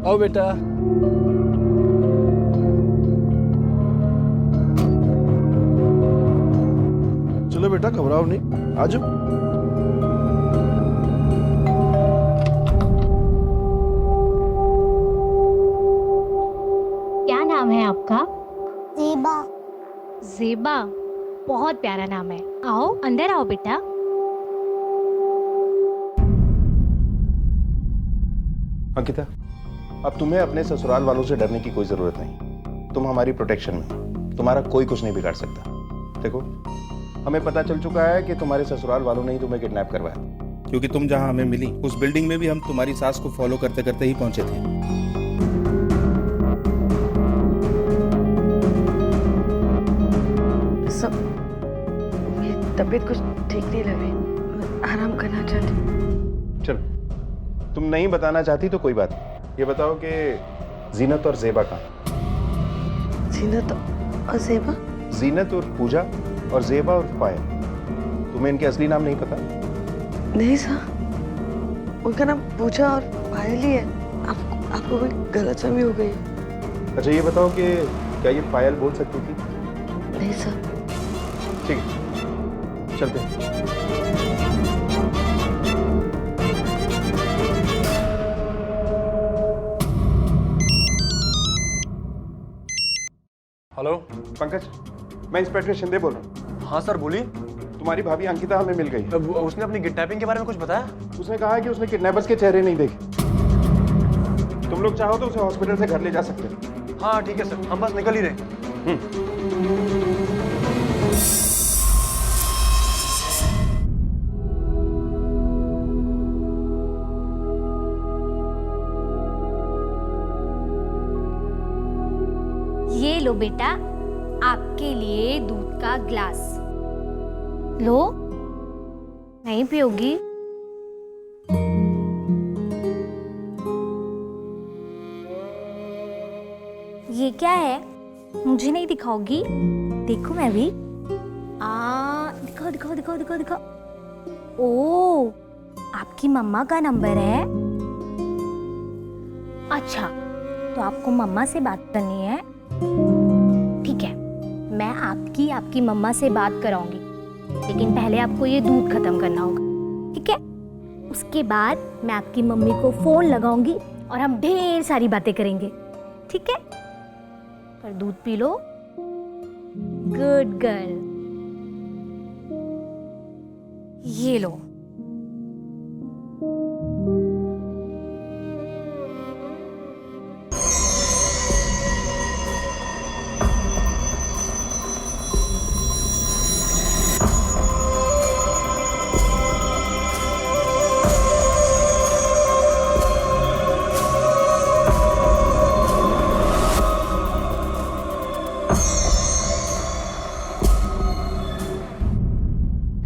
आओ बेटा। चलो बेटा, घबराओ नहीं, आ जाओ। क्या नाम है आपका? ज़ेबा। ज़ेबा, बहुत प्यारा नाम है। आओ अंदर आओ बेटा। अंकिता, अब तुम्हें अपने ससुराल वालों से डरने की कोई जरूरत नहीं। तुम हमारी प्रोटेक्शन में, तुम्हारा कोई कुछ नहीं बिगाड़ सकता। देखो, हमें पता चल चुका है कि तुम्हारे ससुराल वालों ने ही तुम्हें किडनैप करवाया, क्योंकि तुम जहां हमें मिली उस बिल्डिंग में भी हम तुम्हारी सास को फॉलो करते करते ही पहुंचे थे। सब मेरी तबीयत कुछ ठीक नहीं लग रही, मैं आराम करना चाहती हूँ। चलो, तुम नहीं बताना चाहती तो कोई बात नहीं। ये बताओ कि जीनत और ज़ेबा कहाँ? जीनत और ज़ेबा? जीनत और पूजा और ज़ेबा और पायल। तुम्हें इनके असली नाम नहीं पता? नहीं सर, उनका नाम पूजा और पायल ही है। आपको कोई गलतफहमी हो गई है। अच्छा, ये बताओ कि क्या ये पायल बोल सकती थी? नहीं सर। ठीक है, चलते हैं। हेलो पंकज, मैं इंस्पेक्टर शिंदे बोल रहा हूँ। हाँ सर बोलिए। तुम्हारी भाभी अंकिता हमें मिल गई। अब उसने अपनी किडनैपिंग के बारे में कुछ बताया? उसने कहा है कि उसने किडनैपर्स के चेहरे नहीं देखे। तुम लोग चाहो तो उसे हॉस्पिटल से घर ले जा सकते हो। हाँ ठीक है सर, हम बस निकल ही रहे। ये लो बेटा, आपके लिए दूध का ग्लास। लो, नहीं पियोगी? ये क्या है? मुझे नहीं दिखाओगी? देखो मैं भी। दिखाओ दिखाओ दिखाओ दिखाओ दिखाओ। ओ, आपकी मम्मा का नंबर है? अच्छा, तो आपको मम्मा से बात करनी है? ठीक है, मैं आपकी मम्मा से बात कराऊंगी, लेकिन पहले आपको ये दूध खत्म करना होगा, ठीक है? उसके बाद मैं आपकी मम्मी को फोन लगाऊंगी और हम ढेर सारी बातें करेंगे, ठीक है? पर दूध पी लो। Good girl. ये लो।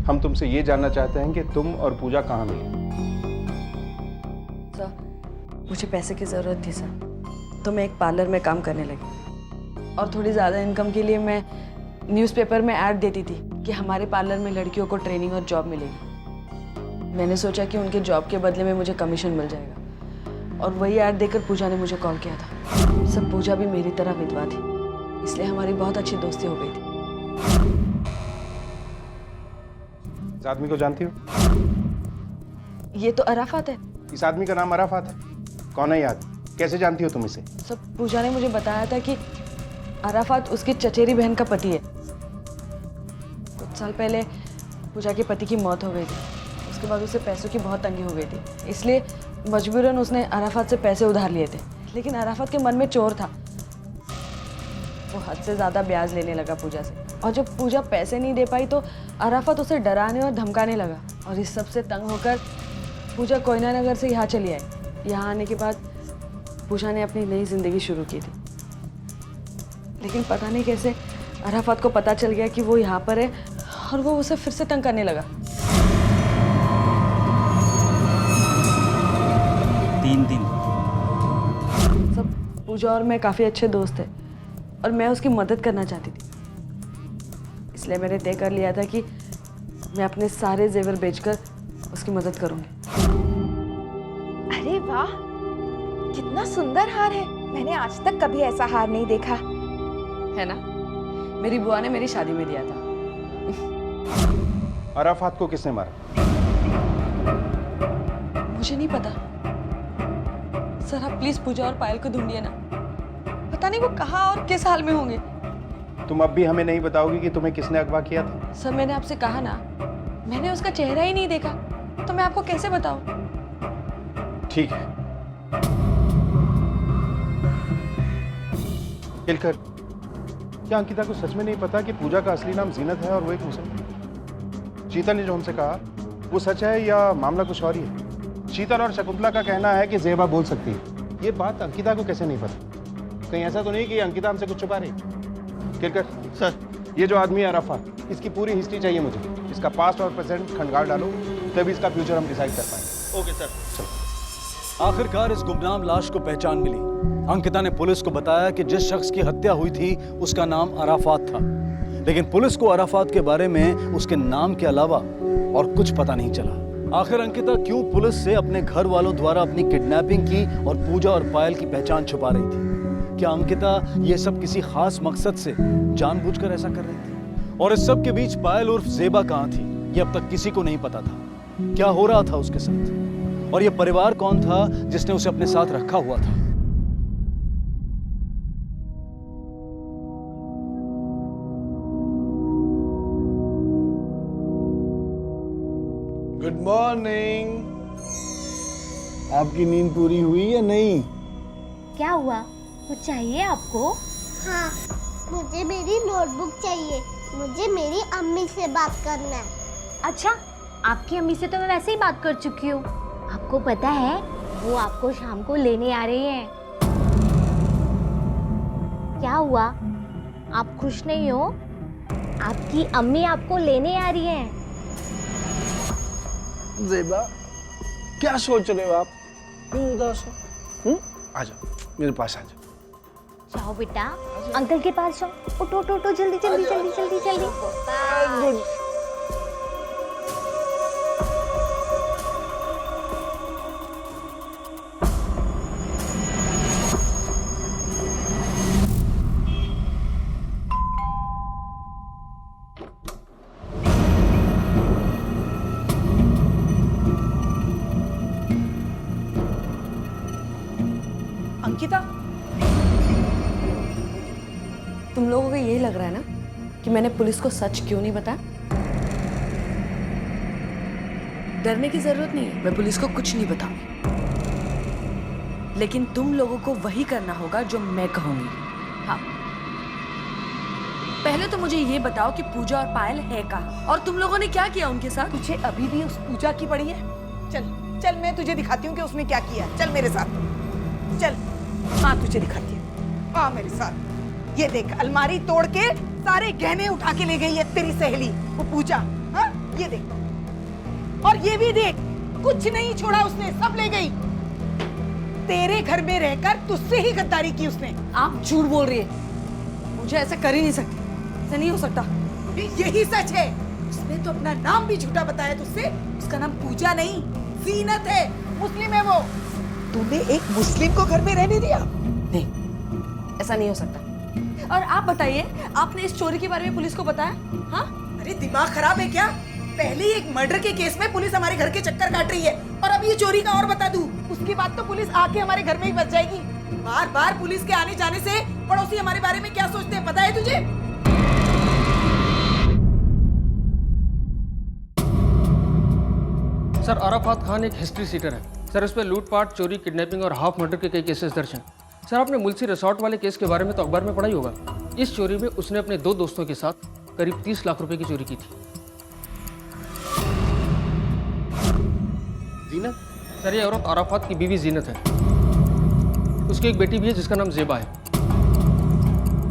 हम तुमसे ये जानना चाहते हैं कि तुम और पूजा कहाँ मिली। सर, मुझे पैसे की ज़रूरत थी सर, तो मैं एक पार्लर में काम करने लगी और थोड़ी ज़्यादा इनकम के लिए मैं न्यूज़पेपर में ऐड देती थी कि हमारे पार्लर में लड़कियों को ट्रेनिंग और जॉब मिलेगी। मैंने सोचा कि उनके जॉब के बदले में मुझे कमीशन मिल जाएगा, और वही ऐड देकर पूजा ने मुझे कॉल किया था। सब पूजा भी मेरी तरह विधवा थी, इसलिए हमारी बहुत अच्छी दोस्ती हो गई थी। इस आदमी को जानती हो? ये तो अराफात है। इस आदमी का नाम अराफात है? कौन है ये आदमी? कैसे जानती हो तुम इसे? सब पूजा ने मुझे बताया था कि अराफात उसकी चचेरी बहन का पति है। कुछ साल पहले पूजा के पति की मौत हो गई थी, उसके बाद उसे पैसों की बहुत तंगी हो गई थी, इसलिए मजबूरन उसने अराफात से पैसे उधार लिए थे। लेकिन अराफात के मन में चोर था, वो हद से ज़्यादा ब्याज लेने लगा पूजा से, और जब पूजा पैसे नहीं दे पाई तो अराफात उसे डराने और धमकाने लगा, और इस सब से तंग होकर पूजा कोयना नगर से यहाँ चली आई। यहाँ आने के बाद पूजा ने अपनी नई जिंदगी शुरू की थी, लेकिन पता नहीं कैसे अराफात को पता चल गया कि वो यहाँ पर है, और वो उसे फिर से तंग करने लगा। 3 दिन सब पूजा और मैं काफ़ी अच्छे दोस्त थे, और मैं उसकी मदद करना चाहती थी, इसलिए मैंने तय कर लिया था कि मैं अपने सारे जेवर बेचकर उसकी मदद करूंगी। अरे वाह, कितना सुंदर हार है। मैंने आज तक कभी ऐसा हार नहीं देखा। है ना, मेरी बुआ ने मेरी शादी में दिया था। अराफात को किसने मारा? मुझे नहीं पता सर, आप प्लीज पूजा और पायल को ढूंढिए ना। पता नहीं वो कहाँ और किस हाल में होंगे। तुम अब भी हमें नहीं बताओगी कि तुम्हें किसने अगवा किया था? सर मैंने आपसे कहा ना, मैंने उसका चेहरा ही नहीं देखा, तो मैं आपको कैसे बताऊं? ठीक है। किलकर, क्या अंकिता को सच में नहीं पता कि पूजा का असली नाम जीनत है और वो एक मुसलमान? शीतल ने जो हमसे कहा वो सच है या मामला कुछ और ही है? शीतल और शकुंतला का कहना है कि ज़ेबा बोल सकती है। ये बात अंकिता को कैसे नहीं पता? कहीं ऐसा तो नहीं कि अंकिता हमसे कुछ छुपा रही? किलकर सर, ये जो आदमी है अराफात, इसकी पूरी हिस्ट्री चाहिए मुझे। इसका पास्ट और प्रेजेंट खंडगार डालो, तभी इसका फ्यूचर हम डिसाइड कर पाएंगे। Okay sir. चलो। आखिरकार इस गुमनाम लाश को पहचान मिली। अंकिता ने पुलिस को बताया कि जिस शख्स की हत्या हुई थी उसका नाम अराफात था, लेकिन पुलिस को अराफात के बारे में उसके नाम के अलावा और कुछ पता नहीं चला। आखिर अंकिता क्यों पुलिस से अपने घर वालों द्वारा अपनी किडनैपिंग की और पूजा और पायल की पहचान छुपा रही थी? क्या अंकिता ये सब किसी खास मकसद से जानबूझकर ऐसा कर रही थी? और इस सब के बीच पायल उर्फ ज़ेबा कहाँ थी, ये अब तक किसी को नहीं पता था। क्या हो रहा था उसके साथ, और ये परिवार कौन था जिसने उसे अपने साथ रखा हुआ था? Good morning. आपकी नींद पूरी हुई या नहीं? क्या हुआ, कुछ चाहिए आपको? हाँ, मुझे मेरी नोटबुक चाहिए। मुझे मेरी अम्मी से बात करना है। अच्छा, आपकी अम्मी से तो मैं वैसे ही बात कर चुकी हूँ। आपको पता है वो आपको शाम को लेने आ रही हैं। क्या हुआ, आप खुश नहीं हो? आपकी अम्मी आपको लेने आ रही हैं। ज़ेबा, क्या सोच रहे हो आप? क्यों उदास हो? आ जाओ, मेरे पास आ जाओ। जाओ बेटा, अंकल के पास जाओ। उठो उठो उठो, जल्दी जल्दी जल्दी जल्दी जल्दी। अंकिता, तुम लोगों को यही लग रहा है ना कि मैंने पुलिस को सच क्यों नहीं बताया? डरने की जरूरत नहीं है, मैं पुलिस को कुछ नहीं बताऊंगी। लेकिन तुम लोगों को वही करना होगा जो मैं कहूंगी। हाँ, पहले तो मुझे ये बताओ कि पूजा और पायल है कहाँ, और तुम लोगों ने क्या किया उनके साथ? तुझे अभी भी उस पूजा की पड़ी है? चल चल, मैं तुझे दिखाती हूँ कि उसने क्या किया। चल मेरे साथ, चल। हाँ, तुझे दिखाती हूँ, आ मेरे साथ। ये देख, अलमारी तोड़ के सारे गहने उठा के ले गई है तेरी सहेली वो पूजा। हाँ, ये देख, और ये भी देख, कुछ नहीं छोड़ा उसने, सब ले गई। तेरे घर में रहकर तुझसे ही गद्दारी की उसने। आप झूठ बोल रही है, मुझे ऐसा कर ही नहीं सकती, ऐसा नहीं हो सकता। यही सच है, उसने तो अपना नाम भी झूठा बताया तुझसे। उसका नाम पूजा नहीं, जीनत है, मुस्लिम है वो। तूने एक मुस्लिम को घर में रहने दिया? नहीं, ऐसा नहीं हो सकता। और आप बताइए, आपने इस चोरी के बारे में पुलिस को बताया? हाँ, अरे दिमाग खराब है क्या? पहले ही एक मर्डर के केस में पुलिस हमारे घर के चक्कर काट रही है, और अब ये चोरी का और बता दूं, उसके बाद तो पुलिस आके हमारे घर में ही बच जाएगी। बार बार पुलिस के आने जाने से पड़ोसी हमारे बारे में क्या सोचते हैं, पता है तुझे? सर, अराफात खान एक हिस्ट्री सीटर है सर। इस पर लूटपाट, चोरी, किडनैपिंग और हाफ मर्डर के कई केसेस दर्ज हैं। सर, आपने मुल्सी रिसोर्ट वाले केस के बारे में तो अखबार में पढ़ा ही होगा। इस चोरी में उसने अपने 2 दोस्तों के साथ करीब 30 लाख रुपए की चोरी की थी। जीनत? सर, ये औरत अराफात की बीवी जीनत है। उसकी एक बेटी भी है जिसका नाम ज़ेबा है।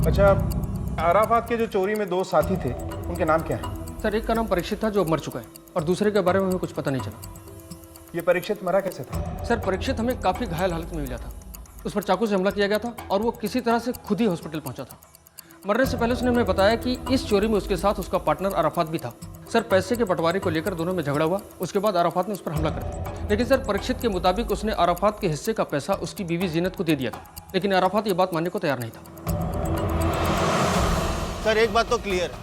अच्छा, अराफात के जो चोरी में 2 साथी थे, उनके नाम क्या है? सर, एक का नाम परीक्षित था जो अब मर चुका है, और दूसरे के बारे में हमें कुछ पता नहीं चला। ये परीक्षित मरा कैसे था? सर, परीक्षित हमें काफ़ी घायल हालत में मिला था। उस पर चाकू से हमला किया गया था और वो किसी तरह से खुद ही हॉस्पिटल पहुंचा था। मरने से पहले उसने हमें बताया कि इस चोरी में उसके साथ उसका पार्टनर अराफात भी था। सर पैसे के बंटवारे को लेकर दोनों में झगड़ा हुआ, उसके बाद अराफात ने उस पर हमला कर दिया। लेकिन सर परीक्षित के मुताबिक उसने अराफात के हिस्से का पैसा उसकी बीवी जीनत को दे दिया था, लेकिन अराफात ये बात मानने को तैयार नहीं था। सर एक बात तो क्लियर है,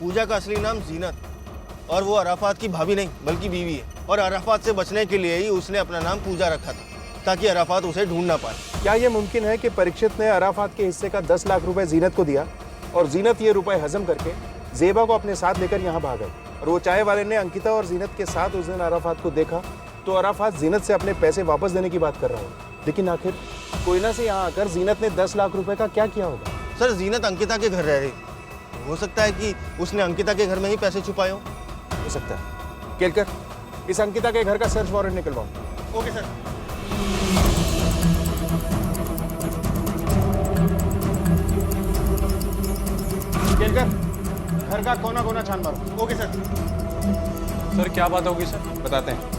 पूजा का असली नाम जीनत और वो अराफात की भाभी नहीं बल्कि बीवी है, और अराफात से बचने के लिए ही उसने अपना नाम पूजा रखा था ताकि अराफात उसे ढूंढ ना पाए। क्या ये मुमकिन है कि परीक्षित ने अराफात के हिस्से का 10 लाख रुपए जीनत को दिया और जीनत ये रुपए हजम करके जेबा को अपने साथ लेकर यहाँ भाग गई, और वो चाय वाले ने अंकिता और जीनत के साथ उस दिन अराफात को देखा तो अराफात जीनत से अपने पैसे वापस देने की बात कर रहा हो। लेकिन आखिर कोयना से यहाँ आकर जीनत ने 10 लाख रुपए का क्या किया होगा? सर जीनत अंकिता के घर रह रही, हो सकता है कि उसने अंकिता के घर में ही पैसे छुपाए हो सकता है। केलकर, इस अंकिता के घर का सर्च वारंट निकलवाओ। Okay sir. केलकर, घर का कोना कोना छान मारो। Okay sir. सर क्या बात होगी सर? बताते हैं।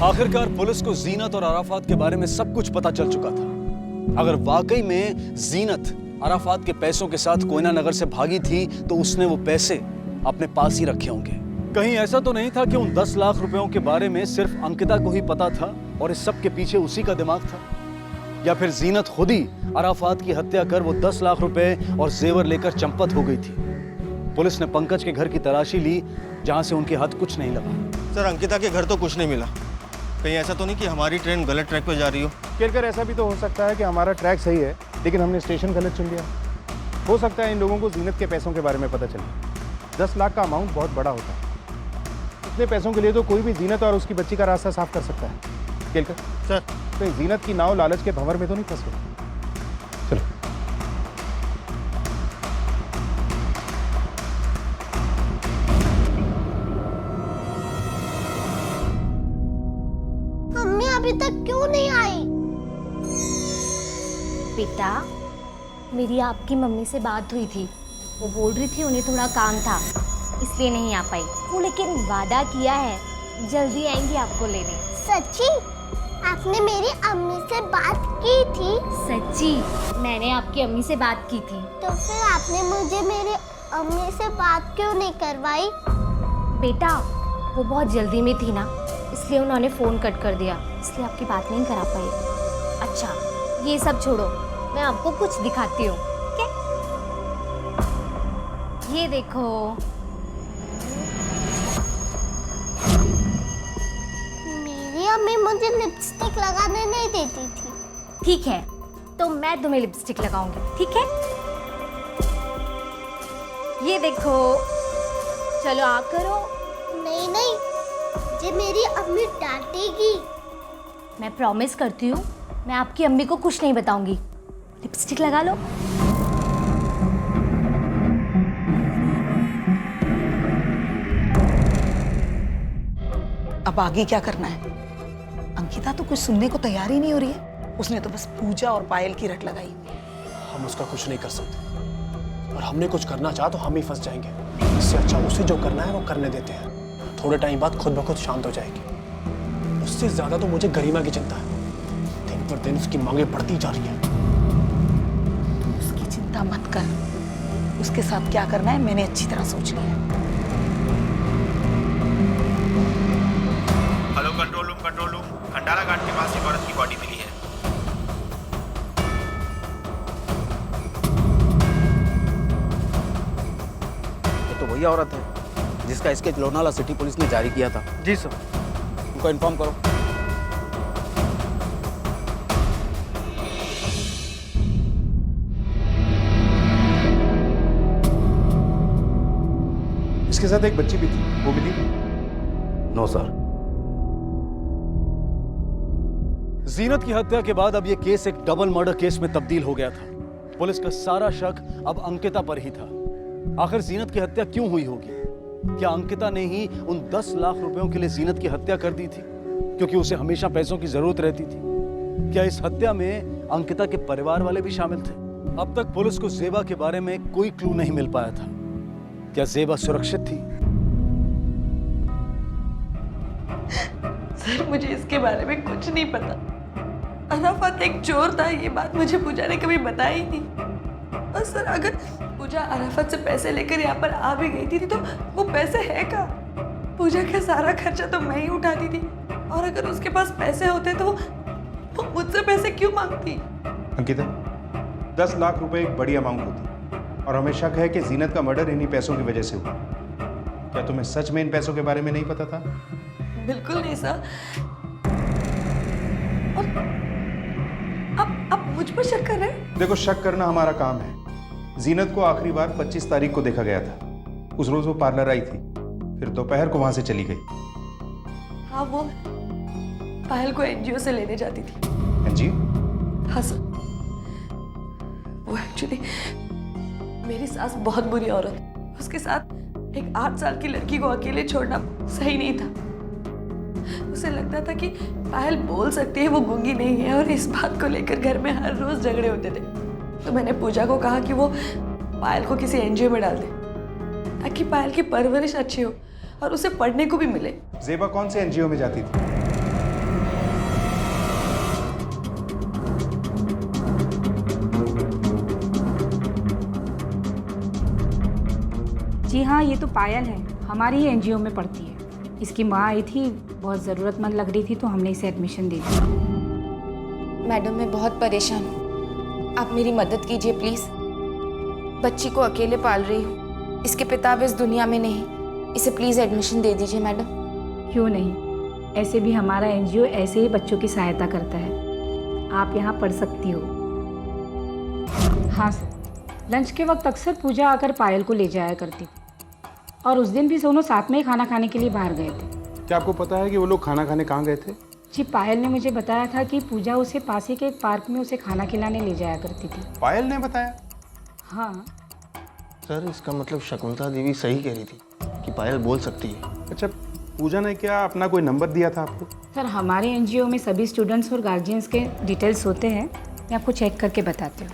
आखिरकार पुलिस को जीनत और अराफात के बारे में सब कुछ पता चल चुका था। अगर वाकई में जीनत अराफात के पैसों के साथ कोयना नगर से भागी थी तो उसने वो पैसे अपने पास ही रखे होंगे। कहीं ऐसा तो नहीं था कि उन 10 लाख रुपयों के बारे में सिर्फ अंकिता को ही पता था और इस सब के पीछे उसी का दिमाग था? या फिर जीनत खुद ही अराफात की हत्या कर वो 10 लाख रुपए और जेवर लेकर चंपत हो गई थी? पुलिस ने पंकज के घर की तलाशी ली जहां से उनके हाथ कुछ नहीं लगा। सर अंकिता के घर तो कुछ नहीं मिला, कहीं ऐसा तो नहीं कि हमारी ट्रेन गलत ट्रैक पर जा रही हो? केलकर, ऐसा भी तो हो सकता है कि हमारा ट्रैक सही है लेकिन हमने स्टेशन गलत चुन लिया। हो सकता है इन लोगों को जीनत के पैसों के बारे में पता चले। 10 लाख का अमाउंट बहुत बड़ा होता है। इतने पैसों के लिए तो कोई भी जीनत और उसकी बच्ची का रास्ता साफ कर सकता है। केलकर सर, तो जीनत की नाव लालच के भंवर में तो नहीं फंस गई? चलो। मम्मी अभी तक क्यों नहीं आई? बेटा, मेरी आपकी मम्मी से बात हुई थी, वो बोल रही थी उन्हें थोड़ा काम था इसलिए नहीं आ पाई वो, लेकिन वादा किया है जल्दी आएंगी आपको लेने। सच्ची? आपने मेरी अम्मी से बात की थी? सच्ची, मैंने आपकी अम्मी से बात की थी। तो फिर आपने मुझे मेरी अम्मी से बात क्यों नहीं करवाई? बेटा, वो बहुत जल्दी में थी ना, इसलिए उन्होंने फ़ोन कट कर दिया, इसलिए आपकी बात नहीं करा पाई। अच्छा, ये सब छोड़ो, मैं आपको कुछ दिखाती हूँ, ठीक है? ये देखो। मेरी अम्मी मुझे लिपस्टिक लगाने नहीं देती थी। ठीक है, तो मैं तुम्हें लिपस्टिक लगाऊंगी, ठीक है? ये देखो, चलो आ करो। नहीं नहीं, मुझे मेरी अम्मी डांटेगी। मैं प्रॉमिस करती हूँ, मैं आपकी अम्मी को कुछ नहीं बताऊंगी। लिपस्टिक लगा लो। अब आगे क्या करना है? अंकिता तो कुछ सुनने को तैयार ही नहीं हो रही है। उसने तो बस पूजा और पायल की रट लगाई। हम उसका कुछ नहीं कर सकते, और हमने कुछ करना चाहा तो हम ही फंस जाएंगे। इससे अच्छा उसे जो करना है वो करने देते हैं। थोड़े टाइम बाद खुद ब खुद शांत हो जाएगी। उससे ज्यादा तो मुझे गरिमा की चिंता है। दिन पर दिन उसकी मांगें बढ़ती जा रही हैं। उसकी चिंता मत कर, उसके साथ क्या करना है मैंने अच्छी तरह सोच लिया है। हेलो कंट्रोल रूम, खंडाला घाट के पास एक औरत की बॉडी मिली है। ये तो वही औरत है जिसका स्केच लोनावाला सिटी पुलिस ने जारी किया था। जी सर। उनको इन्फॉर्म करो। इसके साथ एक बच्ची भी थी, वो मिली? No sir. जीनत की हत्या के बाद अब यह केस एक डबल मर्डर केस में तब्दील हो गया था। पुलिस का सारा शक अब अंकिता पर ही था। आखिर जीनत की हत्या क्यों हुई होगी? क्या अंकिता ने ही उन 10 लाख रुपयों के लिए जीनत की हत्या कर दी थी क्योंकि उसे हमेशा पैसों की जरूरत रहती थी? क्या इस हत्या में अंकिता के परिवार वाले भी शामिल थे? अब तक पुलिस को जेबा के बारे में कोई क्लू नहीं मिल पाया था। क्या जेबा सुरक्षित थी? सर मुझे इसके बारे में कुछ नहीं पता। अराफात एक चोर था, ये बात मुझे पूजा ने कभी बताई नहीं। और सर अगर पूजा अराफात से पैसे लेकर यहाँ पर आ भी गई थी तो वो पैसे है कहाँ? पूजा का सारा खर्चा तो मैं ही उठाती थी, और अगर उसके पास पैसे होते तो वो मुझसे पैसे क्यों मांगती? अंकिता, 10 लाख रुपए एक बड़ी अमाउंट होती, और हमें शक है कि जीनत का मर्डर इन्हीं पैसों की वजह से हुआ। क्या तुम्हें सच में इन पैसों के बारे में नहीं पता था? बिल्कुल नहीं सर। और आप मुझ पर शक कर रहे हैं? देखो, शक करना हमारा काम है। जीनत को आखिरी बार 25 तारीख को देखा गया था। उस रोज वो पार्लर आई थी, फिर दोपहर को वहां से चली गई। हाँ, वो पायल को एनजीओ से लेने जाती थी। एनजीओ? हाँ सर, वो एक्चुअली मेरी सास बहुत बुरी औरत है। उसके साथ एक 8 साल की लड़की को अकेले छोड़ना सही नहीं था। उसे लगता था कि पायल बोल सकती है, वो गूंगी नहीं है, और इस बात को लेकर घर में हर रोज झगड़े होते थे। तो मैंने पूजा को कहा कि वो पायल को किसी एनजीओ में डाल दे, ताकि पायल की परवरिश अच्छी हो और उसे पढ़ने को भी मिले। ज़ेबा कौन से एनजीओ में जाती थी? जी हाँ, ये तो पायल है, हमारी ही एनजीओ में पढ़ती है। इसकी माँ आई थी, बहुत ज़रूरतमंद लग रही थी तो हमने इसे एडमिशन दे दिया। मैडम, मैं बहुत परेशान हूँ, आप मेरी मदद कीजिए प्लीज़। बच्ची को अकेले पाल रही हूँ, इसके पिता अब इस दुनिया में नहीं, इसे प्लीज़ एडमिशन दे दीजिए मैडम। क्यों नहीं, ऐसे भी हमारा एनजीओ ऐसे ही बच्चों की सहायता करता है। आप यहाँ पढ़ सकती हो। हाँ सर, लंच के वक्त अक्सर पूजा आकर पायल को ले जाया करती थी, और उस दिन भी दोनों साथ में ही खाना खाने के लिए बाहर गए थे। क्या आपको पता है कि वो लोग खाना खाने कहाँ गए थे? जी, पायल ने मुझे बताया था कि पूजा उसे पास ही के एक पार्क में उसे खाना खिलाने ले जाया करती थी। पायल ने बताया? हाँ सर, इसका मतलब शकुंतला देवी सही कह रही थी कि पायल बोल सकती है। अच्छा, पूजा ने क्या अपना कोई नंबर दिया था आपको? सर, हमारे एनजीओ में सभी स्टूडेंट्स और गार्जियंस के डिटेल्स होते हैं, मैं आपको चेक करके बताती हूँ।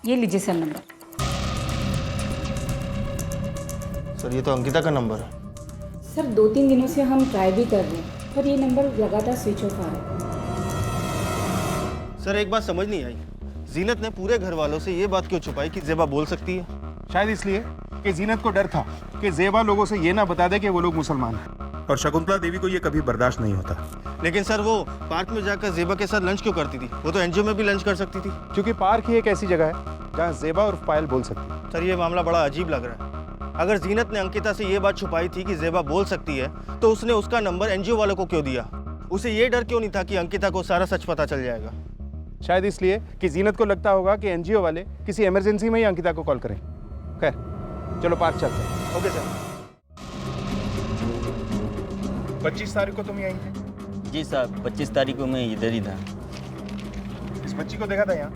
ये लीजिए सर नंबर। सर, ये तो अंकिता का नंबर है। सर, 2-3 दिनों से हम ट्राई भी कर रहे हैं, पर ये नंबर लगातार स्विच ऑफ आ रहा है। सर, एक बात समझ नहीं आई, जीनत ने पूरे घर वालों से ये बात क्यों छुपाई कि ज़ेबा बोल सकती है? शायद इसलिए कि जीनत को डर था कि ज़ेबा लोगों से ये ना बता दे कि वो लोग मुसलमान हैं, और शकुंतला देवी को ये कभी बर्दाश्त नहीं होता। लेकिन सर, वो पार्क में जाकर ज़ेबा के साथ लंच क्यों करती थी? वो तो एनजीओ में भी लंच कर सकती थी। क्योंकि पार्क ही एक ऐसी जगह है जहाँ ज़ेबा और पायल बोल सकती है। सर, ये मामला बड़ा अजीब लग रहा है। अगर जीनत ने अंकिता से ये बात छुपाई थी कि ज़ेबा बोल सकती है, तो उसने उसका नंबर एनजीओ वालों को क्यों दिया? उसे ये डर क्यों नहीं था कि अंकिता को सारा सच पता चल जाएगा? शायद इसलिए कि जीनत को लगता होगा कि एनजीओ वाले किसी इमरजेंसी में ही अंकिता को कॉल करें। खैर, चलो पार्क चलते हैं। Okay sir. 25 तारीख को तुम यहीं थे? जी साहब, 25 तारीख को मैं इधर ही था। इस बच्ची को देखा था यहाँ?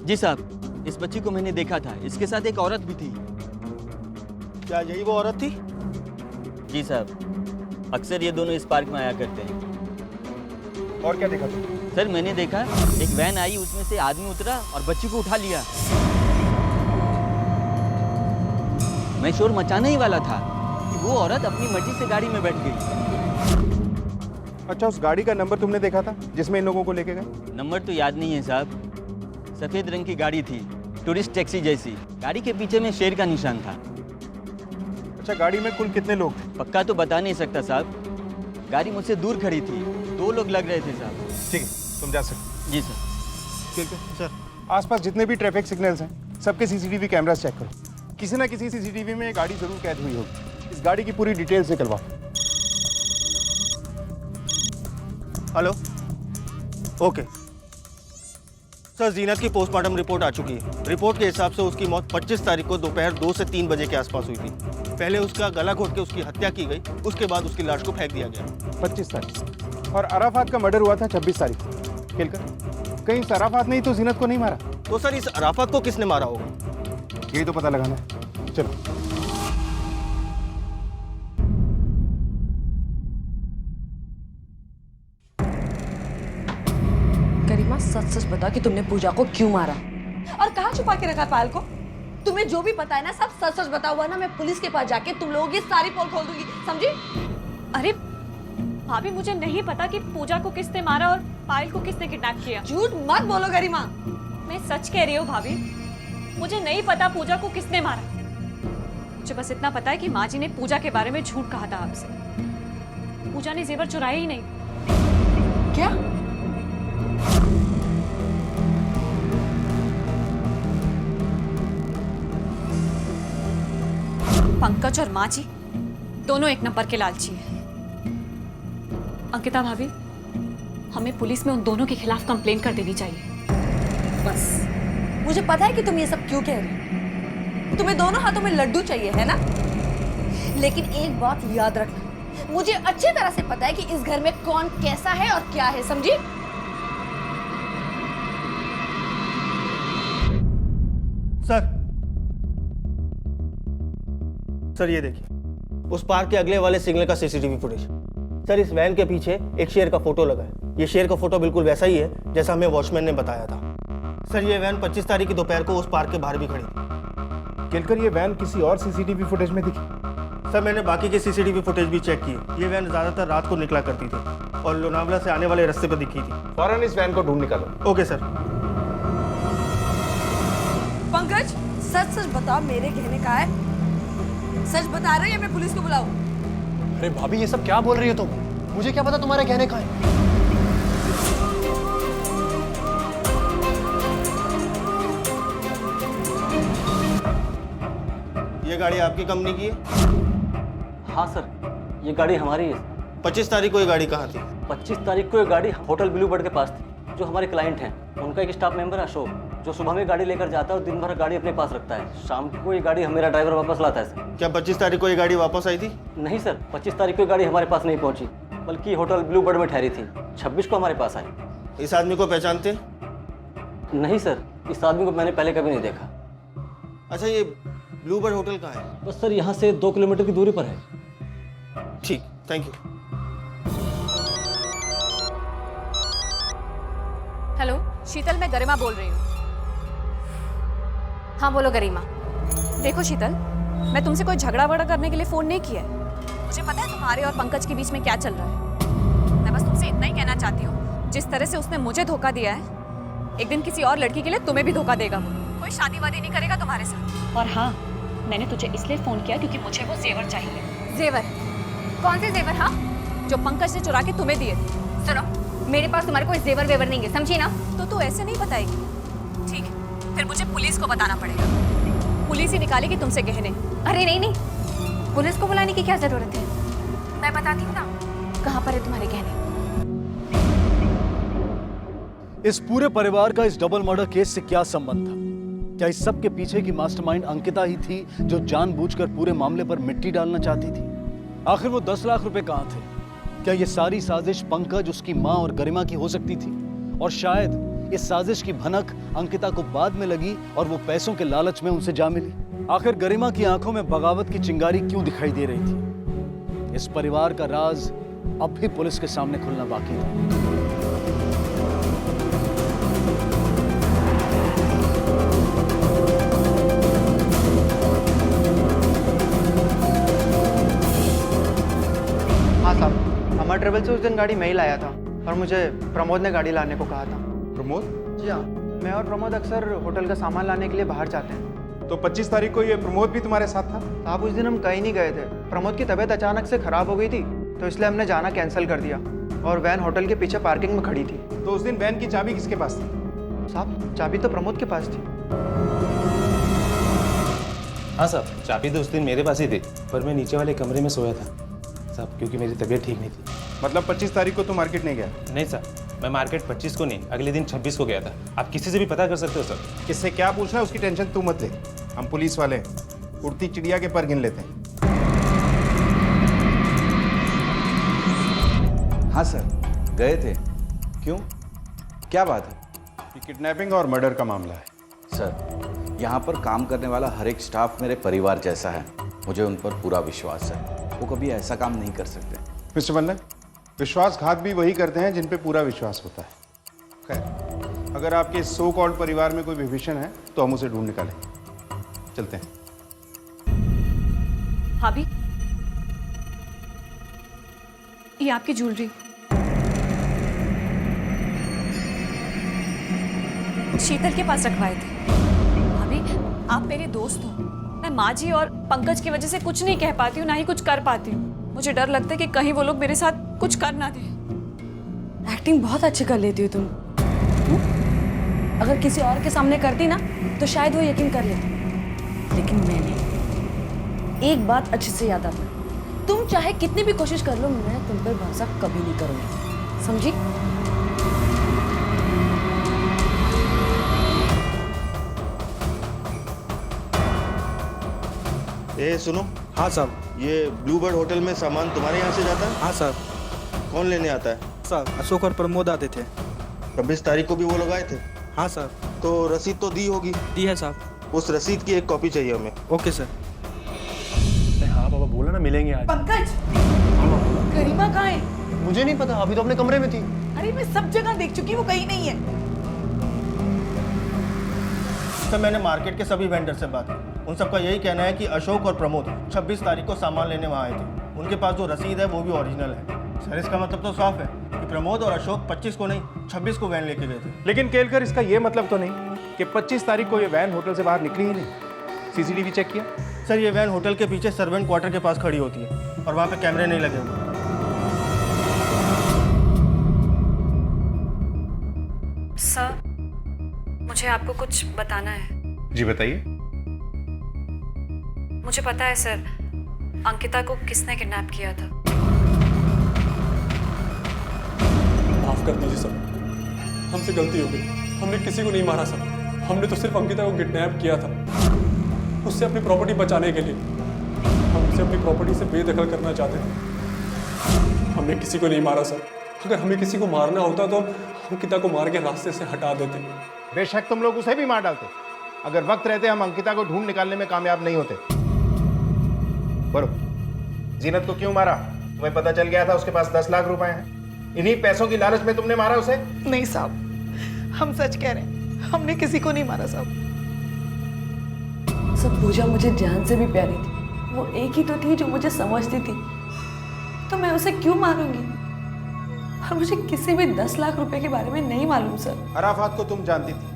जी साहब, इस बच्ची को मैंने देखा था, इसके साथ एक औरत भी थी। क्या यही वो औरत थी? जी साहब, अक्सर ये दोनों इस पार्क में आया करते हैं। और क्या देखा तुम? सर, मैंने देखा एक वैन आई, उसमें से आदमी उतरा और बच्ची को उठा लिया। मैं शोर मचाने ही वाला था कि वो औरत अपनी मर्जी से गाड़ी में बैठ गई। अच्छा, उस गाड़ी का नंबर तुमने देखा था जिसमें इन लोगों को लेके गए? नंबर तो याद नहीं है साहब। सफेद रंग की गाड़ी थी, टूरिस्ट टैक्सी जैसी। गाड़ी के पीछे में शेर का निशान था। अच्छा, गाड़ी में कुल कितने लोग थे? पक्का तो बता नहीं सकता साहब, गाड़ी मुझसे दूर खड़ी थी, 2 लोग लग रहे थे साहब। ठीक है, तुम जा सकते। जी सर। ठीक है सर। आसपास जितने भी ट्रैफिक सिग्नल्स हैं, सबके सीसीटीवी कैमरास चेक करो। किसी ना किसी सीसीटीवी में ये गाड़ी जरूर कैद हुई होगी। इस गाड़ी की पूरी डिटेल्स निकलवाओ। हेलो। ओके सर, जीनत की पोस्टमार्टम रिपोर्ट आ चुकी है। रिपोर्ट के हिसाब से उसकी मौत 25 तारीख को दोपहर 2 से 3 बजे के आसपास हुई थी। पहले उसका गला घोट के उसकी हत्या की गई, उसके बाद उसकी लाश को फेंक दिया गया। 25 तारीख। और अराफात का मर्डर हुआ था 26 तारीख को। खेलकर कहीं इस अराफात ने ही तो जीनत को नहीं मारा? तो सर, इस अराफात को किसने मारा होगा? यही तो पता लगाना है। चलो। करीमा, सच सच बता कि तुमने पूजा को क्यों मारा और कहाँ छुपा के रखा पायल को? तुम्हें जो भी पता है ना, सब सच सच बता हुआ ना, मैं पुलिस के पास जाके तुम लोगों की सारी पोल खोल दूंगी, समझी? अरे भाभी, मुझे नहीं पता कि पूजा को किसने मारा और पायल को किसने किडनैप किया। झूठ मत बोलो गरिमा। मैं सच कह रही हूँ भाभी, मुझे नहीं पता पूजा को किसने मारा। मुझे बस इतना पता है कि माँ जी ने पूजा के बारे में झूठ कहा था आपसे। पूजा ने जेवर चुराए ही नहीं। क्या? पंकज और माँ जी दोनों एक नंबर के लालची हैं। अंकिता भाभी, हमें पुलिस में उन दोनों के खिलाफ कंप्लेन कर देनी चाहिए। बस मुझे पता है कि तुम ये सब क्यों कह रही हो। तुम्हें दोनों हाथों में लड्डू चाहिए है ना? लेकिन एक बात याद रखना, मुझे अच्छी तरह से पता है कि इस घर में कौन कैसा है और क्या है, समझी? सर ये देखिए, उस पार्क के अगले वाले सिग्नल का सीसीटीवी फुटेज। सर इस वैन के पीछे एक शेर का फोटो लगा है। ये शेर का फोटो बिल्कुल वैसा ही है जैसा हमें वॉचमैन ने बताया था। सर ये वैन 25 तारीख की दोपहर को उस पार्क के बाहर भी खड़ी थी। केलकर ये वैन किसी और सीसीटीवी फुटेज में दिखी? सर मैंने बाकी के सीसीटीवी फुटेज भी चेक किए। ये वैन ज्यादातर रात को निकला करती थी और लोनावला से आने वाले रास्ते पर दिखी थी। फौरन इस वैन को ढूंढ निकालो। Okay sir. पंकज, सच सच बताओ, मेरे गहने कहाँ है? सच बता रही है, मैं पुलिस को बुलाऊं? अरे भाभी, ये सब क्या बोल रही हो तुम? मुझे क्या पता तुम्हारे गहने कहाँ हैं? ये गाड़ी आपकी कंपनी की है? हाँ सर, ये गाड़ी हमारी है। 25 तारीख को ये गाड़ी कहाँ थी? 25 तारीख को ये गाड़ी होटल ब्लू बर्ड के पास थी। जो हमारे क्लाइंट हैं, उनका एक स्टाफ मेंबर अशोक, जो सुबह में गाड़ी लेकर जाता है और दिन भर गाड़ी अपने पास रखता है। शाम को ये गाड़ी मेरा ड्राइवर वापस लाता है सर। क्या 25 तारीख को ये गाड़ी वापस आई थी? नहीं सर, 25 तारीख को ये गाड़ी हमारे पास नहीं पहुंची, बल्कि होटल ब्लू बर्ड में ठहरी थी। 26 को हमारे पास आई। इस आदमी को पहचानते? नहीं सर, इस आदमी को मैंने पहले कभी नहीं देखा। अच्छा, ये ब्लू बर्ड होटल कहाँ है? बस सर यहाँ से 2 किलोमीटर की दूरी पर है। ठीक, थैंक यू। हेलो शीतल, मैं गरिमा बोल रही हूँ। हाँ बोलो गरिमा। देखो शीतल, मैं तुमसे कोई झगड़ा वगड़ा करने के लिए फोन नहीं किया है। मुझे पता है तुम्हारे और पंकज के बीच में क्या चल रहा है। मैं बस तुमसे इतना ही कहना चाहती हूँ, जिस तरह से उसने मुझे धोखा दिया है, एक दिन किसी और लड़की के लिए तुम्हें भी धोखा देगा। वो कोई शादी वादी नहीं करेगा तुम्हारे साथ। और हाँ, मैंने तुझे इसलिए फोन किया क्योंकि मुझे वो जेवर चाहिए। जेवर? कौन से जेवर? हाँ, जो पंकज ने चुरा के तुम्हें दिए थे। सुनो, मेरे पास तुम्हारे कोई जेवर वेवर नहीं है, समझी ना? तो तू ऐसे नहीं बताएगी? ठीक है, फिर मुझे पुलिस को बताना पड़ेगा। पुलिस ही निकालेगी तुमसे गहने। अरे नहीं नहीं, पुलिस को बुलाने की क्या जरूरत है? मैं बताती हूँ ना कहाँ पर है तुम्हारे गहने। इस पूरे परिवार का इस डबल मर्डर केस से क्या संबंध था? क्या इस सब के पीछे की मास्टरमाइंड अंकिता ही थी, जो जानबूझकर पूरे मामले पर मिट्टी डालना चाहती थी? आखिर वो 10 लाख रुपए कहाँ थे? क्या ये सारी साजिश पंकज, उसकी माँ और गरिमा की हो सकती थी? और शायद इस साजिश की भनक अंकिता को बाद में लगी और वो पैसों के लालच में उनसे जा मिली। आखिर गरिमा की आंखों में बगावत की चिंगारी क्यों दिखाई दे रही थी? इस परिवार का राज अब भी पुलिस के सामने खुलना बाकी था। हाँ साहब, हमारे ट्रेवल से उस दिन गाड़ी मैं ही लाया था और मुझे प्रमोद ने गाड़ी लाने को कहा था। प्रमोद? जी हाँ, मैं और प्रमोद अक्सर होटल का सामान लाने के लिए बाहर जाते हैं। तो 25 तारीख को ये प्रमोद भी तुम्हारे साथ था? साहब उस दिन हम कहीं नहीं गए थे। प्रमोद की तबीयत अचानक से खराब हो गई थी, तो इसलिए हमने जाना कैंसिल कर दिया और वैन होटल के पीछे पार्किंग में खड़ी थी। तो उस दिन वैन की चाबी किसके पास थी? साहब चाबी तो प्रमोद के पास थी। हाँ साहब, चाबी तो उस दिन मेरे पास ही थी, पर मैं नीचे वाले कमरे में सोया था साहब, क्योंकि मेरी तबीयत ठीक नहीं थी। मतलब 25 तारीख को तो मार्केट नहीं गया? नहीं सर, मैं मार्केट 25 को नहीं, अगले दिन 26 को गया था। आप किसी से भी पता कर सकते हो सर। किससे क्या पूछना है उसकी टेंशन तू मत ले। हम पुलिस वाले उड़ती चिड़िया के पर गिन लेते हैं। हाँ सर, गए थे। क्यों, क्या बात है? ये किडनैपिंग और मर्डर का मामला है सर। यहाँ पर काम करने वाला हर एक स्टाफ मेरे परिवार जैसा है। मुझे उन पर पूरा विश्वास है, वो कभी ऐसा काम नहीं कर सकते। मिस्टर मल्लन, विश्वासघात भी वही करते हैं जिन पे पूरा विश्वास होता है। खैर, अगर आपके सो कॉल्ड परिवार में कोई विभीषण है तो हम उसे ढूंढ निकालेंगे। चलते हैं। भाभी, ये आपकी ज्वेलरी। शीतल के पास रखवाए थे। भाभी, आप मेरे दोस्त हो। मैं माँ जी और पंकज की वजह से कुछ नहीं कह पाती हूँ, ना ही कुछ कर पाती हूँ। मुझे डर लगता है कि कहीं वो लोग मेरे साथ कुछ कर ना दें। एक्टिंग बहुत अच्छी कर लेती हो तुम। अगर किसी और के सामने करती ना तो शायद वो यकीन कर लेती, लेकिन मैंने एक बात अच्छे से याद आता, तुम चाहे कितनी भी कोशिश कर लो, मैं तुम पर भरोसा कभी नहीं करूंगी, समझी? ए सुनो। हाँ साहब। ये ब्लूबर्ड होटल में सामान तुम्हारे यहाँ से जाता है? हाँ सर। कौन लेने आता है? सर अशोक और प्रमोद आते थे। 26 तारीख को भी वो लोग आए थे? हाँ सर। तो रसीद तो दी होगी? दी है साहब। उस रसीद की एक कॉपी चाहिए हमें। Okay sir. हाँ पापा, बोला ना मिलेंगे आज। पंकज, गरिमा कहाँ है? मुझे नहीं पता, अभी तो अपने कमरे में थी। अरे मैं सब जगह देख चुकी, वो कहीं नहीं है। सर मैंने मार्केट के सभी वेंडर से बात की, उन सबका यही कहना है कि अशोक और प्रमोद 26 तारीख को सामान लेने वहाँ आए थे। उनके पास जो रसीद है वो भी ओरिजिनल है। सर इसका मतलब तो साफ है कि प्रमोद और अशोक 25 को नहीं 26 को वैन लेके गए थे। लेकिन केलकर, इसका ये मतलब तो नहीं कि 25 तारीख को ये वैन होटल से बाहर निकली ही नहीं। सीसीटीवी चेक किया? सर ये वैन होटल के पीछे सर्वेंट क्वार्टर के पास खड़ी होती है और वहाँ पे कैमरे नहीं लगे हुए। सर, मुझे आपको कुछ बताना है। जी बताइए। मुझे पता है सर, अंकिता को किसने किडनैप किया था। माफ कर दीजिए सर, हमसे गलती हो गई। हमने किसी को नहीं मारा सर, हमने तो सिर्फ अंकिता को किडनैप किया था, उससे अपनी प्रॉपर्टी बचाने के लिए। हम उसे अपनी प्रॉपर्टी से बेदखल करना चाहते थे। हमने किसी को नहीं मारा सर। अगर हमें किसी को मारना होता तो हम अंकिता को मार के रास्ते से हटा देते। बेशक तुम लोग उसे भी मार डालते, अगर वक्त रहते हम अंकिता को ढूंढ निकालने में कामयाब नहीं होते। बोलो, जीनत को क्यों मारा? तुम्हें पता चल गया था उसके पास 10 लाख रुपए हैं। इन्हीं पैसों की लालच में तुमने मारा उसे? नहीं साहब, हम सच कह रहे हैं, हमने किसी को नहीं मारा साहब। सब पूजा मुझे जान से भी प्यारी थी। वो एक ही तो थी जो मुझे समझती थी, तो मैं उसे क्यों मारूंगी? और मुझे किसी भी 10 लाख रुपए के बारे में नहीं मालूम सर। अराफात को तुम जानती थी,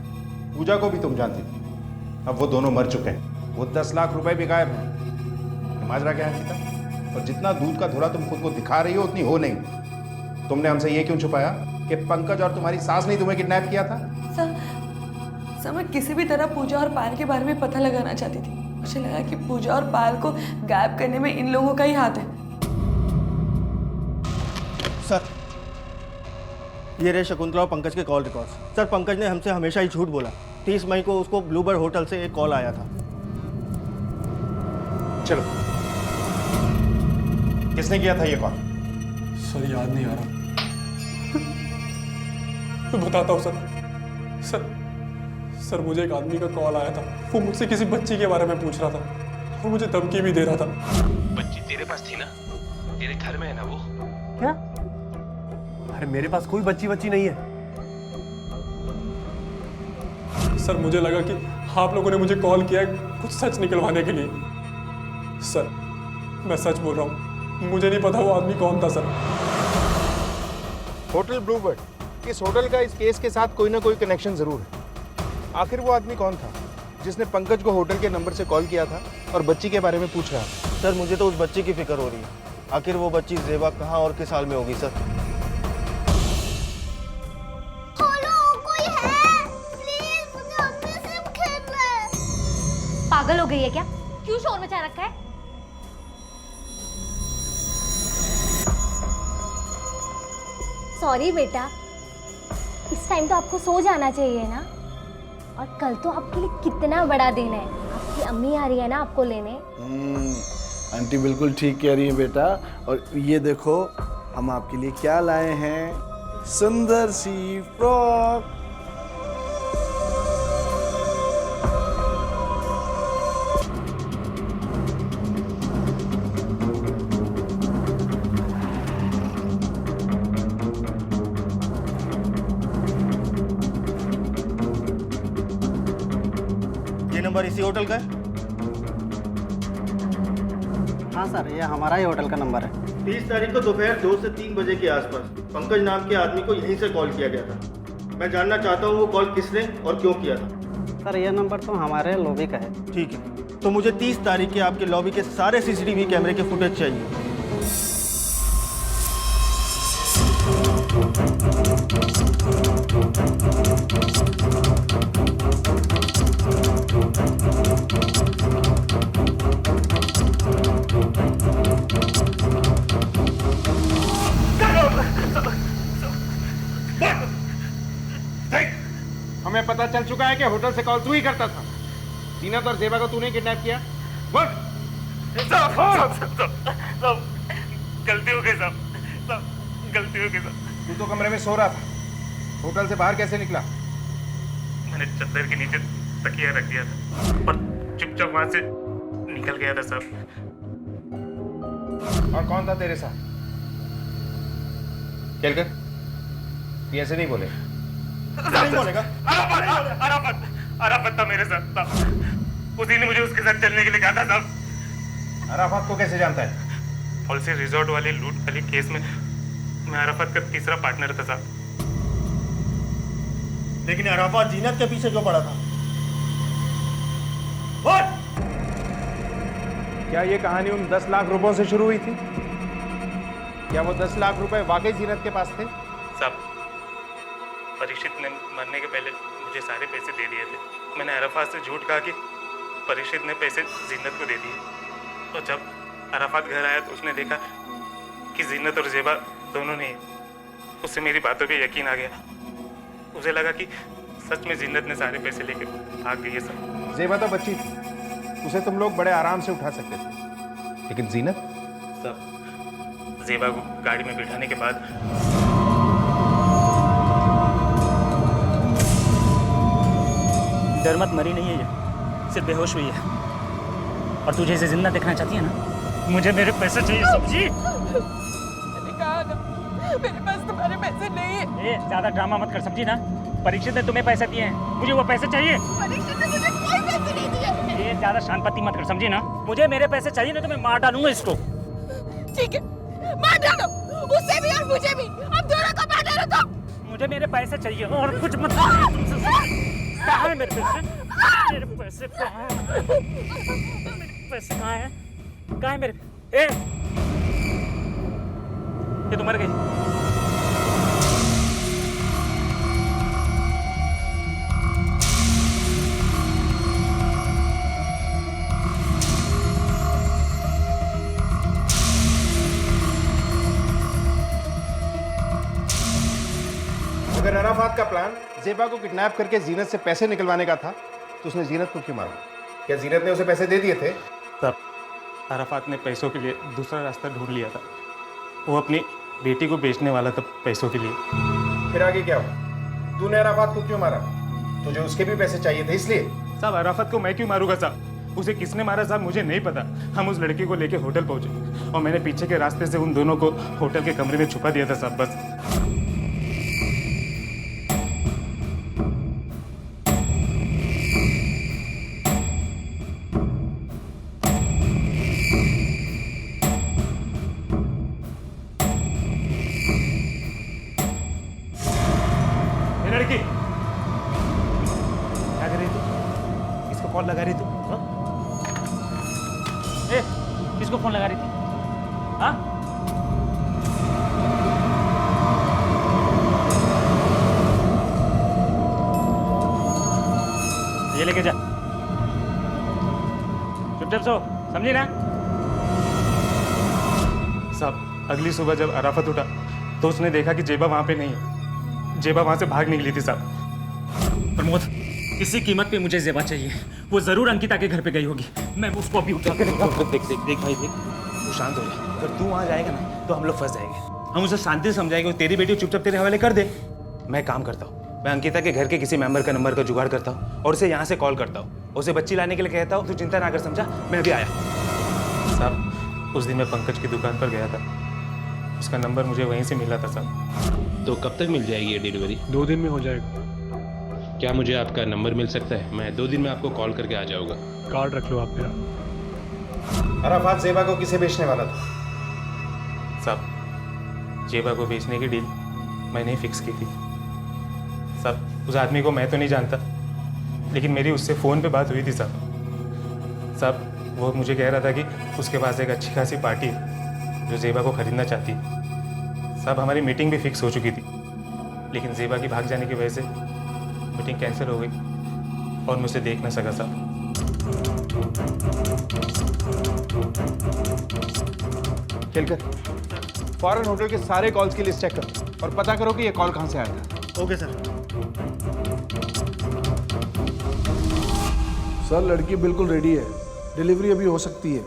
पूजा को भी तुम जानती थी। अब वो दोनों मर चुके हैं, वो 10 लाख रुपए भी गायब हैं। माजरा क्या है अंकिता? और जितना दूध का धुला तुम खुद को दिखा रही हो उतनी हो नहीं। तुमने हमसे ये क्यों छुपाया कि पंकज और तुम्हारी सास ने तुम्हें किडनैप किया था? सर मैं किसी भी तरह पूजा और पायल के बारे में पता लगाना चाहती थी। मुझे लगा कि पूजा और पायल को गायब करने में इन लोगों का ही हाथ है। सर ये रहे शकुंतला और पंकज के कॉल रिकॉर्ड्स। सर पंकज ने हमसे हमेशा ही झूठ बोला। 30 मई को उसको ब्लूबर्ड होटल से एक कॉल आया था। चलो, किसने किया था ये कॉल? सर याद नहीं आ रहा। मैं बताता हूँ सर मुझे एक आदमी का कॉल आया था। वो मुझसे किसी बच्ची के बारे में पूछ रहा था और मुझे धमकी भी दे रहा था। बच्ची तेरे पास थी ना? तेरे घर में है ना वो? क्या? अरे मेरे पास कोई बच्ची नहीं है सर। मुझे लगा कि आप लोगों ने मुझे कॉल किया कुछ सच निकलवाने के लिए। सर मैं सच बोल रहा हूँ, मुझे नहीं पता वो आदमी कौन था सर। होटल ब्लूबर्ड, इस होटल का इस केस के साथ कोई ना कोई कनेक्शन जरूर है। आखिर वो आदमी कौन था जिसने पंकज को होटल के नंबर से कॉल किया था और बच्ची के बारे में पूछ रहा था? सर मुझे तो उस बच्ची की फिक्र हो रही है। आखिर वो बच्ची जेबा कहाँ और किस हाल में होगी सर? पागल हो गई है क्या? क्यों शोर मचा रखा है? सॉरी बेटा, इस टाइम तो आपको सो जाना चाहिए ना। और कल तो आपके लिए कितना बड़ा दिन है, आपकी अम्मी आ रही है ना आपको लेने। आंटी बिल्कुल ठीक कह रही है बेटा। और ये देखो हम आपके लिए क्या लाए हैं, सुंदर सी फ्रॉक। नंबर इसी होटल का है? हाँ सर, ये हमारा ही होटल का नंबर है। 30 तारीख को दोपहर 2 से 3 बजे के आसपास पंकज नाम के आदमी को यहीं से कॉल किया गया था। मैं जानना चाहता हूँ वो कॉल किसने और क्यों किया था। सर ये नंबर तो हमारे लॉबी का है। ठीक है, तो मुझे 30 तारीख के आपके लॉबी के सारे सीसीटीवी कैमरे के फुटेज चाहिए। हमें पता चल चुका है कि होटल से कॉल तू ही करता था। जीनत और जेबा को तूने किडनैप किया। बोल। गलती हो गई साहब, गलती हो गई साहब। तू तो कमरे में सो रहा था, होटल से बाहर कैसे निकला? मैंने चद्दर के नीचे तकिया रख दिया था और चुपचाप वहां से निकल गया था साहब। और कौन था तेरे साथ? चल कर, ये ऐसे नहीं बोले। नहीं बोलेगा। अराफत था मेरे साथ साहब। उसी ने मुझे उसके साथ चलने के लिए कहा था साहब। अराफत को कैसे जानता है? पॉलिसी रिजॉर्ट वाले लूट वाले केस में मैं अराफत का तीसरा पार्टनर था साहब। लेकिन अराफत जीनत के पीछे क्यों पड़ा था? बोल। क्या ये कहानी उन 10 लाख रुपयों से शुरू हुई थी? क्या वो 10 लाख रुपए वाकई जीनत के पास थे? साहब परीक्षित ने मरने के पहले मुझे सारे पैसे दे दिए थे। मैंने अराफात से झूठ कहा कि परीक्षित ने पैसे जीनत को दे दिए। और जब अराफात घर आया तो उसने देखा कि जीनत और जेबा दोनों ने, उससे मेरी बातों पे यकीन आ गया। मुझे लगा कि सच में जीनत ने सारे पैसे लेके भाग गई है सर। जेबा तो बच्ची थी, उसे तुम लोग बड़े आराम से उठा सकते थे, लेकिन जीनत? सब जेबा को गाड़ी में बिठाने के बाद डर मत, मरी नहीं है ये, सिर्फ बेहोश हुई है। और तुझे इसे जिंदा देखना चाहती है ना? मुझे मेरे पैसे चाहिए सब्जी। मैंने कहा ना, मेरे पास तुम्हारे पैसे नहीं है। ज्यादा ड्रामा मत कर सब्जी ना। परीक्षित ने तुम्हें पैसे दिए हैं, मुझे वो पैसे चाहिए। परीक्षित ने मुझे कोई पैसे नहीं दिए। ज्यादा शांति मत कर समझी ना। मुझे मेरे पैसे चाहिए, नहीं तो मैं मार डालूंगा इसको। ठीक है, मार डालो, उसे भी और मुझे भी। अब दोनों को मार डालो तुम। मुझे मेरे पैसे चाहिए और कुछ मत। कहाँ है मेरे पैसे? मेरे पैसे कहाँ हैं? मेरे पैसे कहाँ हैं? कहाँ है मेरे? ये तो मर गई। अगर अराफात का प्लान जेबा को किडनैप करके जीनत से पैसे निकलवाने का था तो उसने जीनत को क्यों मारा? क्या जीनत ने उसे पैसे दे दिए थे? तब अराफात ने पैसों के लिए दूसरा रास्ता ढूंढ लिया था। वो अपनी बेटी को बेचने वाला था पैसों के लिए। फिर आगे क्या हुआ? तूने अराफात को क्यों मारा? तुझे उसके भी पैसे चाहिए थे इसलिए? साहब अराफत को मैं क्यों मारूंगा साहब? उसे किसने मारा साहब मुझे नहीं पता। हम उस लड़की को लेके होटल पहुंचे और मैंने पीछे के रास्ते से उन दोनों को होटल के कमरे में छुपा दिया था साहब, बस। लड़की क्या कर रही तू? किसको कॉल लगा रही तू? किसको फोन लगा रही थी? हाँ? ये लेके जा, चुपचाप सो, समझी ना? साहब अगली सुबह जब अराफत उठा तो उसने देखा कि जेबा वहां पे नहीं है। जेबा वहां से भाग निकली थी साहब। प्रमोद, किसी कीमत पे मुझे जेबा चाहिए। वो जरूर अंकिता के घर पे गई होगी। मैं उसको अभी उठा के देख भाई देख, तू शांत हो जा। अगर तू वहां जाएगा ना तो हम लोग फंस जाएंगे। हम उसे शांति से समझाएंगे, तेरी बेटी चुपचाप तेरे हवाले कर दे। मैं काम करता हूँ, मैं अंकिता के घर के किसी मेंबर का नंबर का जुगाड़ करता हूँ और उसे यहाँ से कॉल करता हूँ। उसे बच्ची लाने के लिए कहता हूँ। तू चिंता ना कर, समझा? मैं अभी आया। साहब उस दिन मैं पंकज की दुकान पर गया था, उसका नंबर मुझे वहीं से मिला था साहब। तो कब तक मिल जाएगी ये डिलीवरी? 2 दिन में हो जाएगा। क्या मुझे आपका नंबर मिल सकता है? मैं 2 दिन में आपको कॉल करके आ जाऊंगा। कार्ड रख लो आप मेरा। अराफात जेबा को किसे बेचने वाला था? साहब जेबा को बेचने की डील मैंने ही फिक्स की थी। साहब उस आदमी को मैं तो नहीं जानता, लेकिन मेरी उससे फ़ोन पे बात हुई थी साहब। वो मुझे कह रहा था कि उसके पास एक अच्छी खासी पार्टी है जो जेबा को ख़रीदना चाहती है। साहब हमारी मीटिंग भी फिक्स हो चुकी थी, लेकिन जेबा की भाग जाने की वजह से मीटिंग कैंसिल हो गई और मुझसे देख ना सका साहब। खेलकर फॉरेन होटल के सारे कॉल्स की लिस्ट चेक करो और पता करो कि ये कॉल कहाँ से आया था। Okay sir. सर लड़की बिल्कुल रेडी है, डिलीवरी अभी हो सकती है।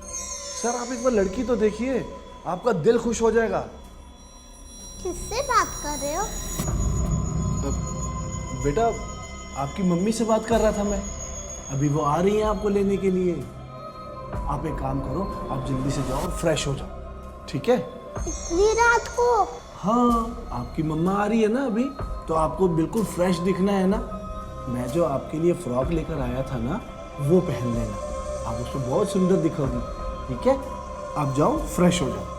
सर आप एक बार लड़की तो देखिए, आपका दिल खुश हो जाएगा। किससे बात कर रहे हो? बेटा आपकी मम्मी से बात कर रहा था मैं, अभी वो आ रही हैं आपको लेने के लिए। आप एक काम करो, आप जल्दी से जाओ और फ्रेश हो जाओ, ठीक है? इतनी रात को? हाँ आपकी मम्मा आ रही है ना अभी, तो आपको बिल्कुल फ्रेश दिखना है ना। मैं जो आपके लिए फ्रॉक लेकर आया था ना, वो पहन लेना, आप उसको बहुत सुंदर दिखोगी, ठीक है? आप जाओ फ्रेश हो जाओ।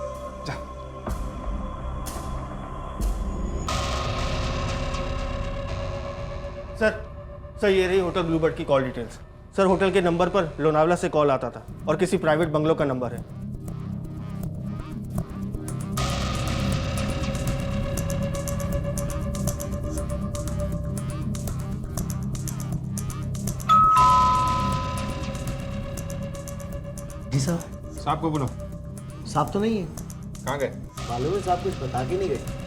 सर ये रही होटल ब्लूबर्ड की कॉल डिटेल्स। सर होटल के नंबर पर लोनावला से कॉल आता था और किसी प्राइवेट बंगलो का नंबर है। जी साहब। साहब को बोलो। साहब तो नहीं है। कहाँ गए? मालूम है साहब कुछ बता के नहीं गए।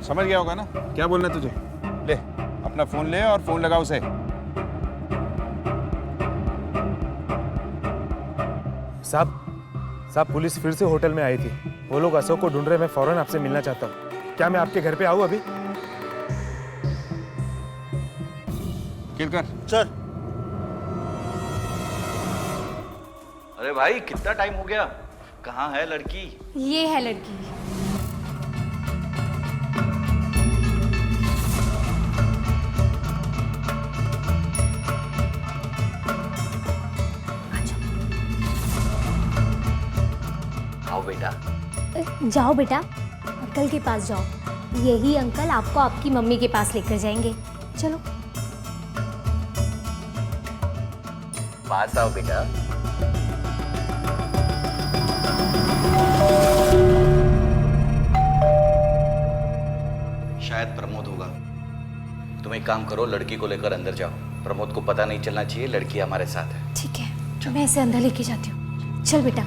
समझ गया होगा ना क्या बोलना है तुझे? ले अपना फोन ले और फोन लगा उसे। साहब पुलिस फिर से होटल में आई थी। वो लोग अशोक को ढूंढ रहे, मैं फौरन आपसे मिलना चाहता हूँ। क्या मैं आपके घर पे आऊँ अभी? किलकर। सर। अरे भाई कितना टाइम हो गया, कहाँ है लड़की? ये है लड़की। आओ बेटा। जाओ बेटा, अंकल के पास जाओ। यही अंकल आपको आपकी मम्मी के पास लेकर जाएंगे। चलो पास आओ बेटा। शायद प्रमोद होगा। तुम एक काम करो, लड़की को लेकर अंदर जाओ। प्रमोद को पता नहीं चलना चाहिए लड़की हमारे साथ है। ठीक है, मैं इसे अंदर लेके जाती हूँ। चल बेटा।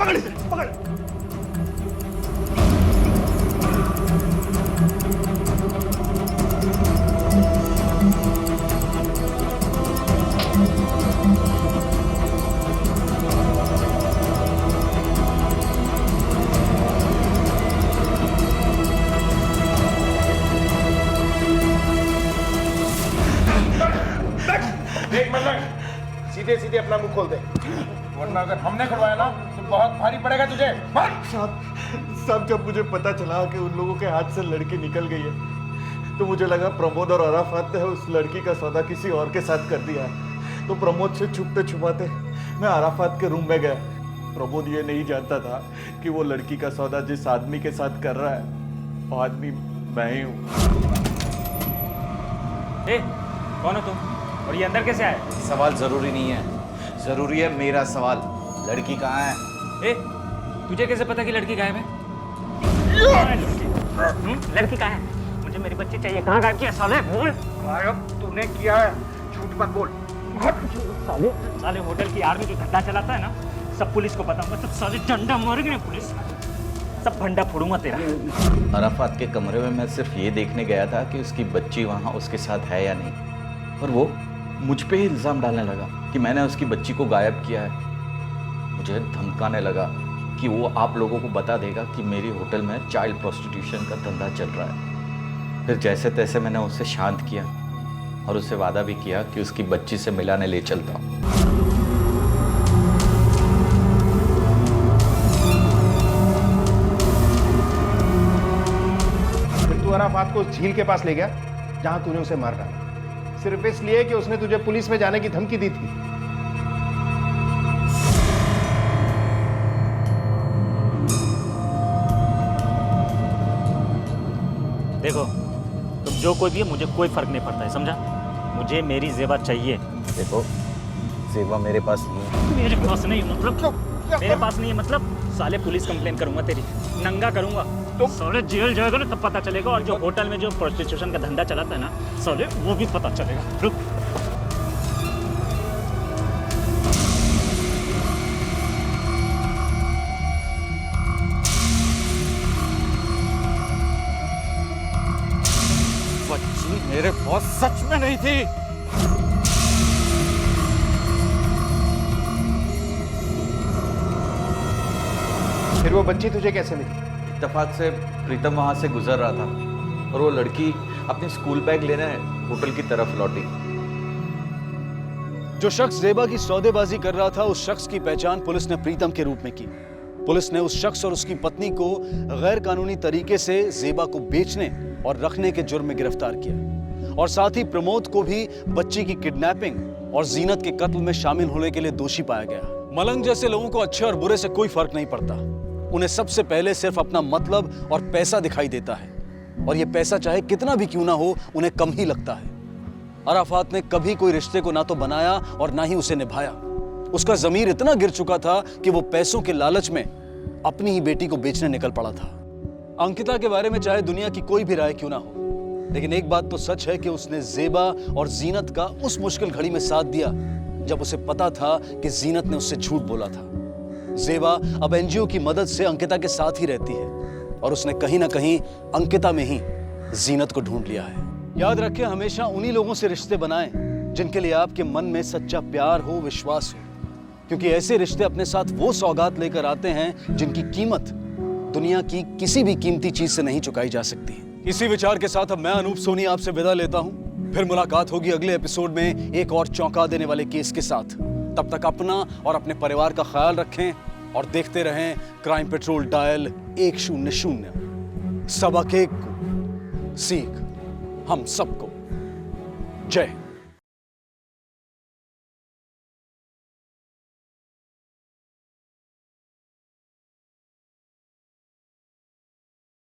पकड़ इसे, पकड़। देख मतलब सीधे सीधे अपना मुंह खोल दे, वरना अगर हमने खुलवाया ना तो बहुत भारी पड़ेगा तुझे। साहब जब मुझे पता चला कि उन लोगों के हाथ से लड़की निकल गई है तो मुझे लगा प्रमोद और अराफात ने उस लड़की का सौदा किसी और के साथ कर दिया है। तो प्रमोद से छुपते छुपाते मैं अराफात के रूम में गया। प्रमोद ये नहीं जानता था कि वो लड़की का सौदा जिस आदमी के साथ कर रहा है वो आदमी मैं ही हूँ। कौन हो तुम और ये अंदर कैसे आए? सवाल जरूरी नहीं है, जरूरी है मेरा सवाल। लड़की कहाँ है? तुझे कैसे पता कि लड़की गायब है? लड़की कहाँ है? मुझे मेरी बच्ची चाहिए। कहाँ गायब किया साले? बोल। गायब तूने किया है, झूठ मत बोल। साले होटल की आर्मी जो धंधा चलाता है ना, सब पुलिस को पता होगा। सब साले डंडा मारेंगे ना पुलिस, सब भंडा फोड़ूंगा तेरा। अराफात के कमरे में मैं सिर्फ ये देखने गया था कि उसकी बच्ची वहाँ उसके साथ है या नहीं, और वो मुझ पे ही इल्ज़ाम डालने लगा कि मैंने उसकी बच्ची को गायब किया है। मुझे धमकाने लगा कि वो आप लोगों को बता देगा कि मेरी होटल में चाइल्ड प्रोस्टिट्यूशन का धंधा चल रहा है। फिर जैसे तैसे मैंने उसे शांत किया और उसे वादा भी किया कि उसकी बच्ची से मिलाने ले चलता हूँ। तू अराफात को उस झील के पास ले गया जहां तूने उसे मार डाला, सिर्फ इसलिए कि उसने तुझे पुलिस में जाने की धमकी दी थी। देखो, तुम जो कोई भी है, मुझे कोई फर्क नहीं पड़ता है, समझा? मुझे मेरी जेबा चाहिए। देखो, जेबा मेरे पास नहीं है। मेरे पास नहीं मतलब? मेरे पास नहीं है मतलब? साले पुलिस कंप्लेन करूंगा तेरी, नंगा करूंगा। तो साले जेल जाएगा ना तब पता चलेगा। और जो होटल में जो प्रोस्टिट्यूशन का धंधा चलाता है ना साले, वो भी पता चलेगा। रुक। बच्ची मेरे पास सच में नहीं थी। फिर वो बच्ची तुझे कैसे मिली? इत्तेफाक से प्रीतम वहां से गुजर रहा था और वो लड़की अपनी स्कूल बैग लेने होटल की तरफ लौटी। जो शख्स जेबा की सौदेबाजी कर रहा था, उस शख्स की पहचान पुलिस ने प्रीतम के रूप में की। पुलिस ने उस शख्स और उसकी पत्नी को गैर कानूनी तरीके से जेबा को बेचने और रखने के जुर्म में गिरफ्तार किया और साथ ही प्रमोद को भी बच्ची की किडनैपिंग और जीनत के कत्ल में शामिल होने के लिए दोषी पाया गया। मलंग जैसे लोगों को अच्छे और बुरे से कोई फर्क नहीं पड़ता। उन्हें सबसे पहले सिर्फ अपना मतलब और पैसा दिखाई देता है और ये पैसा चाहे कितना भी क्यों ना हो, उन्हें कम ही लगता है। अराफात ने कभी कोई रिश्ते को ना तो बनाया और ना ही उसे निभाया। उसका ज़मीर इतना गिर चुका था कि वो पैसों के लालच में अपनी ही बेटी को बेचने निकल पड़ा था। अंकिता के बारे में चाहे दुनिया की कोई भी राय क्यों ना हो, लेकिन एक बात तो सच है कि उसने जेबा और जीनत का उस मुश्किल घड़ी में साथ दिया जब उसे पता था कि जीनत ने उससे झूठ बोला था। जेबा अब एनजीओ की मदद से अंकिता के साथ ही रहती है और उसने कहीं ना कहीं अंकिता में ही जीनत को ढूंढ लिया है। याद रखें, हमेशा उन्हीं लोगों से रिश्ते बनाएं जिनके लिए आपके मन में सच्चा प्यार हो, विश्वास हो, क्योंकि ऐसे रिश्ते अपने साथ वो सौगात लेकर आते हैं जिनकी कीमत दुनिया की किसी भी कीमती चीज से नहीं चुकाई जा सकती। इसी विचार के साथ अब मैं अनूप सोनी आपसे विदा लेता हूं। फिर मुलाकात होगी अगले एपिसोड में एक और चौंका देने वाले केस के साथ। तब तक अपना और अपने परिवार का ख्याल रखें और देखते रहें क्राइम पेट्रोल डायल 100। सबक एक को सीख हम सबको। जय।